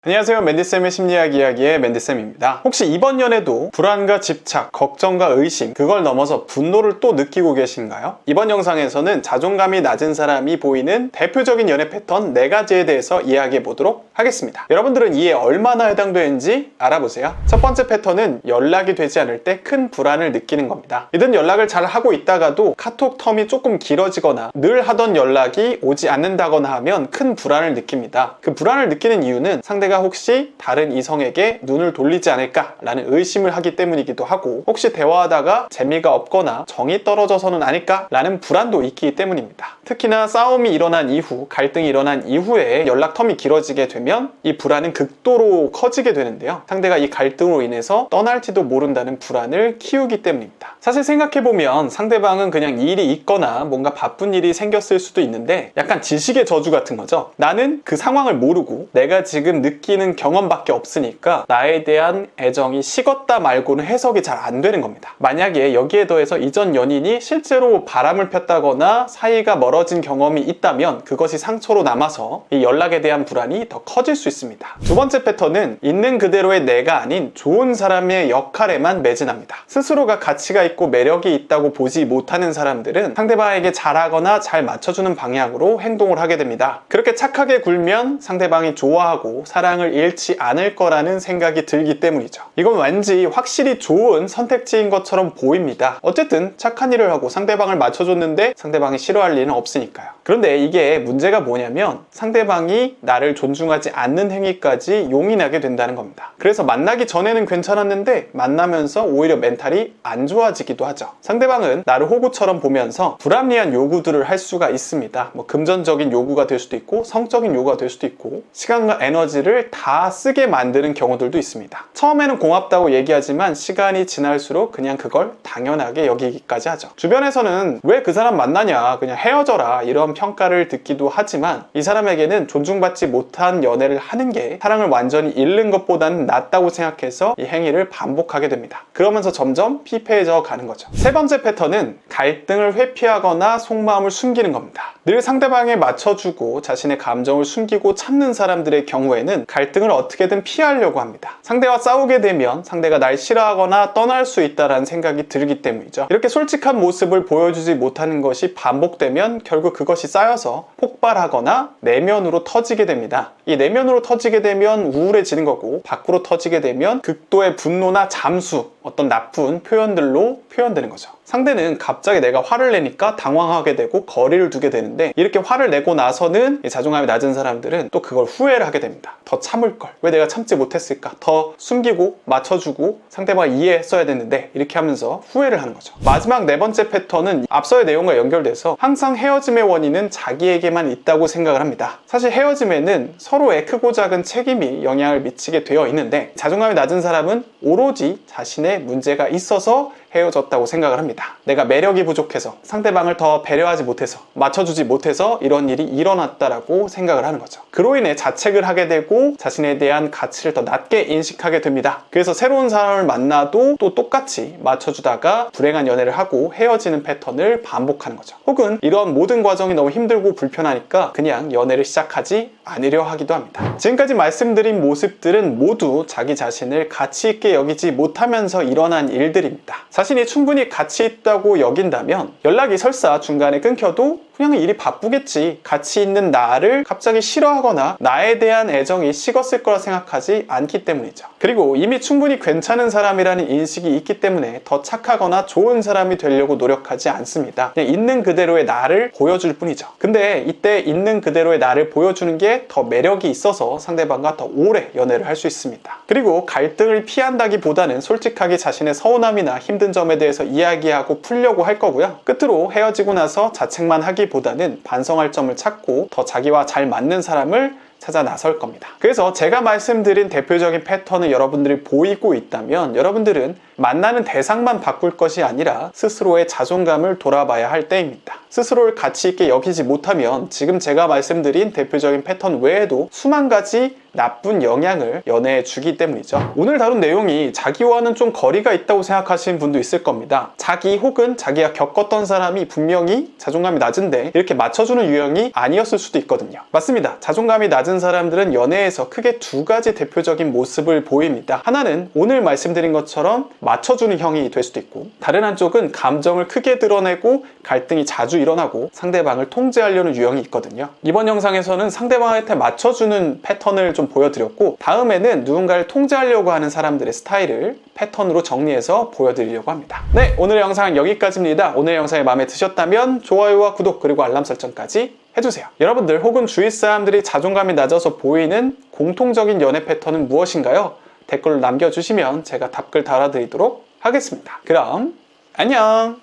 안녕하세요. 맨디쌤의 심리학 이야기의 맨디쌤입니다. 혹시 이번 연애도 불안과 집착, 걱정과 의심, 그걸 넘어서 분노를 또 느끼고 계신가요? 이번 영상에서는 자존감이 낮은 사람이 보이는 대표적인 연애 패턴 4가지에 대해서 이야기해 보도록 하겠습니다. 여러분들은 이에 얼마나 해당되는지 알아보세요. 첫 번째 패턴은 연락이 되지 않을 때 큰 불안을 느끼는 겁니다. 이든 연락을 잘 하고 있다가도 카톡 텀이 조금 길어지거나 늘 하던 연락이 오지 않는다거나 하면 큰 불안을 느낍니다. 그 불안을 느끼는 이유는 상대가 혹시 다른 이성에게 눈을 돌리지 않을까라는 의심을 하기 때문이기도 하고, 혹시 대화하다가 재미가 없거나 정이 떨어져서는 아닐까라는 불안도 있기 때문입니다. 특히나 싸움이 일어난 이후, 갈등이 일어난 이후에 연락 텀이 길어지게 되면 이 불안은 극도로 커지게 되는데요. 상대가 이 갈등으로 인해서 떠날지도 모른다는 불안을 키우기 때문입니다. 사실 생각해보면 상대방은 그냥 일이 있거나 뭔가 바쁜 일이 생겼을 수도 있는데 약간 지식의 저주 같은 거죠. 나는 그 상황을 모르고 내가 지금 느끼는 경험밖에 없으니까 나에 대한 애정이 식었다 말고는 해석이 잘 안 되는 겁니다. 만약에 여기에 더해서 이전 연인이 실제로 바람을 폈다거나 사이가 멀어진 경험이 있다면 그것이 상처로 남아서 이 연락에 대한 불안이 더 커질 수 있습니다. 두 번째 패턴은 있는 그대로의 내가 아닌 좋은 사람의 역할에만 매진합니다. 스스로가 가치가 있고 매력이 있다고 보지 못하는 사람들은 상대방에게 잘하거나 잘 맞춰주는 방향으로 행동을 하게 됩니다. 그렇게 착하게 굴면 상대방이 좋아하고 사랑을 잃지 않을 거라는 생각이 들기 때문이죠. 이건 왠지 확실히 좋은 선택지인 것처럼 보입니다. 어쨌든 착한 일을 하고 상대방을 맞춰줬는데 상대방이 싫어할 리는 없으니까요. 그런데 이게 문제가 뭐냐면 상대방이 나를 존중하지 않는 행위까지 용인하게 된다는 겁니다. 그래서 만나기 전에는 괜찮았는데 만나면서 오히려 멘탈이 안 좋아지기도 하죠. 상대방은 나를 호구처럼 보면서 불합리한 요구들을 할 수가 있습니다. 금전적인 요구가 될 수도 있고 성적인 요구가 될 수도 있고 시간과 에너지를 다 쓰게 만드는 경우들도 있습니다. 처음에는 고맙다고 얘기하지만 시간이 지날수록 그냥 그걸 당연하게 여기기까지 하죠. 주변에서는 왜 그 사람 만나냐, 그냥 헤어져라, 이런 평가를 듣기도 하지만 이 사람에게는 존중받지 못한 연애를 하는 게 사랑을 완전히 잃는 것보다는 낫다고 생각해서 이 행위를 반복하게 됩니다. 그러면서 점점 피폐해져 가는 거죠. 세 번째 패턴은 갈등을 회피하거나 속마음을 숨기는 겁니다. 늘 상대방에 맞춰주고 자신의 감정을 숨기고 참는 사람들의 경우에는 갈등을 어떻게든 피하려고 합니다. 상대와 싸우게 되면 상대가 날 싫어하거나 떠날 수 있다는 생각이 들기 때문이죠. 이렇게 솔직한 모습을 보여주지 못하는 것이 반복되면 결국 그것이 쌓여서 폭발하거나 내면으로 터지게 됩니다. 이 내면으로 터지게 되면 우울해지는 거고, 밖으로 터지게 되면 극도의 분노나 잠수, 어떤 나쁜 표현들로 표현되는 거죠. 상대는 갑자기 내가 화를 내니까 당황하게 되고 거리를 두게 되는데, 이렇게 화를 내고 나서는 자존감이 낮은 사람들은 또 그걸 후회를 하게 됩니다. 더 참을 걸, 왜 내가 참지 못했을까, 더 숨기고 맞춰주고 상대방을 이해했어야 됐는데, 이렇게 하면서 후회를 하는 거죠. 마지막 네 번째 패턴은 앞서의 내용과 연결돼서 항상 헤어짐의 원인은 자기에게만 있다고 생각을 합니다. 사실 헤어짐에는 서로의 크고 작은 책임이 영향을 미치게 되어 있는데, 자존감이 낮은 사람은 오로지 자신의 문제가 있어서 헤어졌다고 생각을 합니다. 내가 매력이 부족해서, 상대방을 더 배려하지 못해서, 맞춰주지 못해서 이런 일이 일어났다라고 생각을 하는 거죠. 그로 인해 자책을 하게 되고 자신에 대한 가치를 더 낮게 인식하게 됩니다. 그래서 새로운 사람을 만나도 또 똑같이 맞춰주다가 불행한 연애를 하고 헤어지는 패턴을 반복하는 거죠. 혹은 이런 모든 과정이 너무 힘들고 불편하니까 그냥 연애를 시작하지 않으려 하기도 합니다. 지금까지 말씀드린 모습들은 모두 자기 자신을 가치 있게 여기지 못하면서 일어난 일들입니다. 자신이 충분히 가치 있다고 여긴다면 연락이 설사 중간에 끊겨도 그냥 일이 바쁘겠지, 가치 있는 나를 갑자기 싫어하거나 나에 대한 애정이 식었을 거라 생각하지 않기 때문이죠. 그리고 이미 충분히 괜찮은 사람이라는 인식이 있기 때문에 더 착하거나 좋은 사람이 되려고 노력하지 않습니다. 그냥 있는 그대로의 나를 보여줄 뿐이죠. 근데 이때 있는 그대로의 나를 보여주는 게 더 매력이 있어서 상대방과 더 오래 연애를 할 수 있습니다. 그리고 갈등을 피한다기보다는 솔직하게 자신의 서운함이나 힘든 점에 대해서 이야기하고 풀려고 할 거고요. 끝으로 헤어지고 나서 자책만 하기보다는 반성할 점을 찾고 더 자기와 잘 맞는 사람을 찾아 나설 겁니다. 그래서 제가 말씀드린 대표적인 패턴을 여러분들이 보이고 있다면 여러분들은 만나는 대상만 바꿀 것이 아니라 스스로의 자존감을 돌아봐야 할 때입니다. 스스로를 가치 있게 여기지 못하면 지금 제가 말씀드린 대표적인 패턴 외에도 수만 가지 나쁜 영향을 연애에 주기 때문이죠. 오늘 다룬 내용이 자기와는 좀 거리가 있다고 생각하시는 분도 있을 겁니다. 자기 혹은 자기가 겪었던 사람이 분명히 자존감이 낮은데 이렇게 맞춰주는 유형이 아니었을 수도 있거든요. 맞습니다. 자존감이 낮은 사람들은 연애에서 크게 두 가지 대표적인 모습을 보입니다. 하나는 오늘 말씀드린 것처럼 맞춰주는 형이 될 수도 있고, 다른 한쪽은 감정을 크게 드러내고 갈등이 자주 일어나고 상대방을 통제하려는 유형이 있거든요. 이번 영상에서는 상대방한테 맞춰주는 패턴을 좀 보여드렸고, 다음에는 누군가를 통제하려고 하는 사람들의 스타일을 패턴으로 정리해서 보여드리려고 합니다. 네, 오늘의 영상은 여기까지입니다. 오늘 영상이 마음에 드셨다면 좋아요와 구독 그리고 알람 설정까지 해주세요. 여러분들 혹은 주위 사람들이 자존감이 낮아서 보이는 공통적인 연애 패턴은 무엇인가요? 댓글로 남겨주시면 제가 답글 달아드리도록 하겠습니다. 그럼 안녕!